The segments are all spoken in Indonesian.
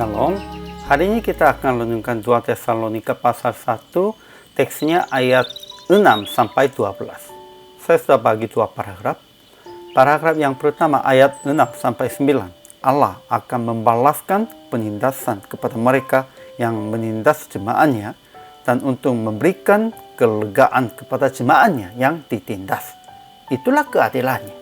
Shalom. Hari ini kita akan renungkan 2 Tesalonika pasal 1, teksnya ayat 6 sampai 12. Saya sudah bagi dua paragraf. Paragraf yang pertama ayat 6 sampai 9. Allah akan membalaskan penindasan kepada mereka yang menindas jemaatnya dan untuk memberikan kelegaan kepada jemaatnya yang ditindas. Itulah keadilannya.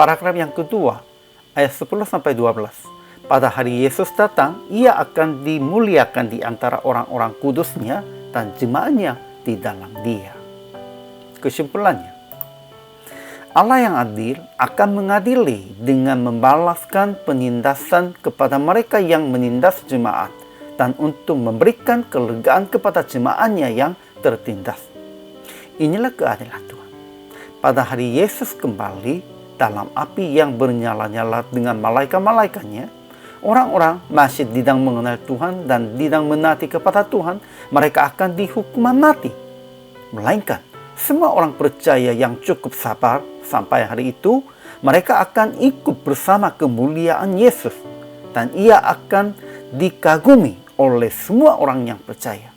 Paragraf yang kedua ayat 10 sampai 12. Pada hari Yesus datang, ia akan dimuliakan di antara orang-orang kudusnya dan jemaatnya di dalam dia. Kesimpulannya, Allah yang adil akan mengadili dengan membalaskan penindasan kepada mereka yang menindas jemaat dan untuk memberikan kelegaan kepada jemaatnya yang tertindas. Inilah keadilan Tuhan. Pada hari Yesus kembali dalam api yang bernyala-nyala dengan malaikat-malaikatnya, orang-orang masih tidak mengenal Tuhan dan tidak menaati kepada Tuhan, mereka akan dihukum mati. Melainkan, semua orang percaya yang cukup sabar sampai hari itu, mereka akan ikut bersama kemuliaan Yesus. Dan ia akan dikagumi oleh semua orang yang percaya.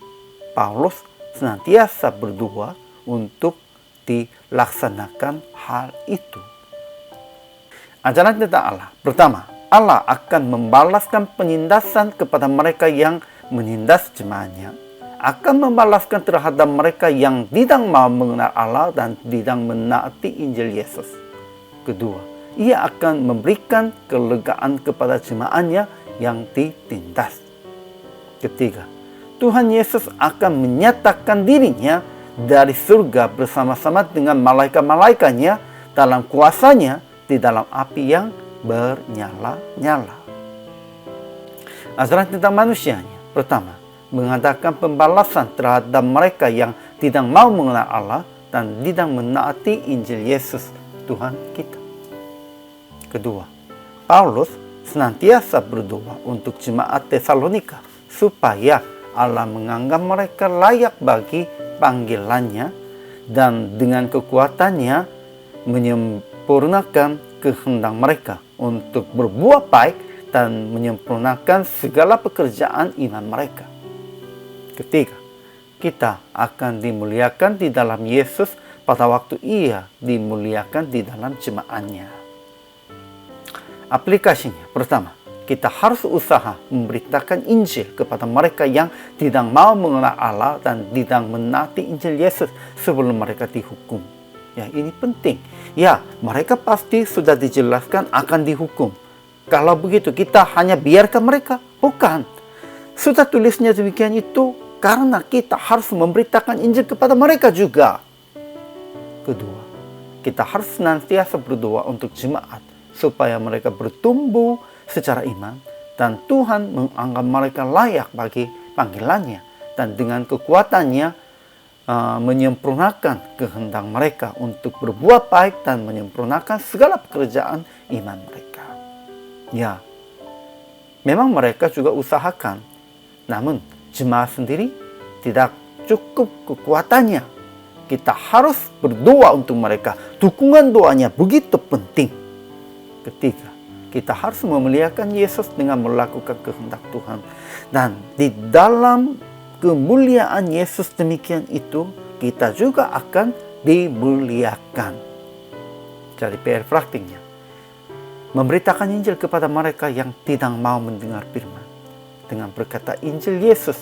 Paulus senantiasa berdoa untuk dilaksanakan hal itu. Ajaran tentang Allah. Pertama, Allah akan membalaskan penindasan kepada mereka yang menindas jemaatnya, akan membalaskan terhadap mereka yang tidak mau mengenal Allah dan tidak menaati Injil Yesus. Kedua, ia akan memberikan kelegaan kepada jemaatnya yang ditindas. Ketiga, Tuhan Yesus akan menyatakan dirinya dari surga bersama-sama dengan malaikat-malaikatnya dalam kuasanya di dalam api yang bernyala-nyala. Ajaran tentang manusianya. Pertama, mengadakan pembalasan terhadap mereka yang tidak mau mengenal Allah dan tidak menaati Injil Yesus Tuhan kita. Kedua, Paulus senantiasa berdoa untuk jemaat Tesalonika supaya Allah menganggap mereka layak bagi panggilannya dan dengan kekuatannya menyempurnakan kehendak mereka untuk berbuat baik dan menyempurnakan segala pekerjaan iman mereka. Ketiga, kita akan dimuliakan di dalam Yesus pada waktu ia dimuliakan di dalam jemaatnya. Aplikasinya, pertama, kita harus usaha memberitakan Injil kepada mereka yang tidak mau mengenal Allah dan tidak menaati Injil Yesus sebelum mereka dihukum. Ya, ini penting. Ya, mereka pasti sudah dijelaskan akan dihukum. Kalau begitu, kita hanya biarkan mereka? Bukan. Sudah tulisnya demikian itu karena kita harus memberitakan Injil kepada mereka juga. Kedua, kita harus senantiasa berdoa untuk jemaat supaya mereka bertumbuh secara iman dan Tuhan menganggap mereka layak bagi panggilannya dan dengan kekuatannya menyempurnakan kehendak mereka untuk berbuat baik dan menyempurnakan segala pekerjaan iman mereka. Ya, memang mereka juga usahakan, namun jemaat sendiri tidak cukup kekuatannya. Kita harus berdoa untuk mereka. Dukungan doanya begitu penting. Ketiga, kita harus memuliakan Yesus dengan melakukan kehendak Tuhan. Dan di dalam kemuliaan Yesus demikian itu, kita juga akan dimuliakan. Jadi PR praktiknya, memberitakan Injil kepada mereka yang tidak mau mendengar firman dengan berkata Injil Yesus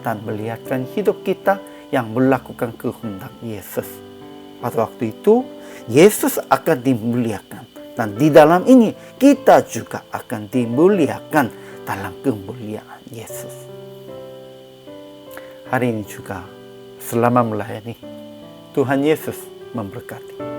dan melihatkan hidup kita yang melakukan kehendak Yesus. Pada waktu itu, Yesus akan dimuliakan dan di dalam ini kita juga akan dimuliakan dalam kemuliaan Yesus. Hari ini juga selama melayani, Tuhan Yesus memberkati.